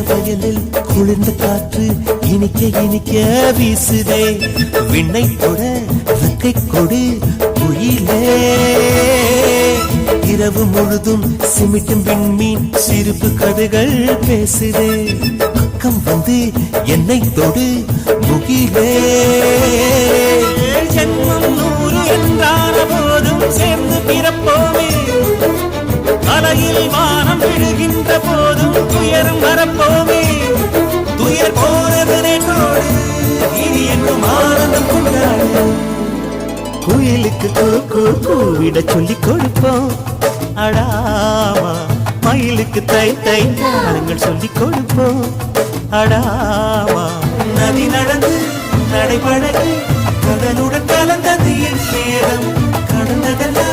வயலில் குளிர்ந்த காற்று இனிக்க இனிக்க வீசுதே. விண்ணை தொட ரக்கை கொடு குயிலே. இரவு முழுதும் சிமிட்டும் விண்மீன் சிரிப்பு கதைகள் பேசுதே. பக்கம் வந்து என்னை தொடு முகிலே. ஜென்மம் 100 என்றான போதும் சேர்ந்து பிறப்போமே. அலையில் வானம் விழுகின்ற போதும் துயரம் வரப்போமே. துயர் போனது நேற்றோடு இனி என்னும் ஆனந்தம் கொண்டாடு. குயிலுக்கு கூவிட சொல்லிக் கொடுப்போம் அடாமா. மயிலுக்கு தை தை நாங்கள் சொல்லிக் கொடுப்போம் அடாமா. நதி நடந்து நடைபழகி கடலுடன் கலந்தது என் சேரம். கடந்ததெல்லாம்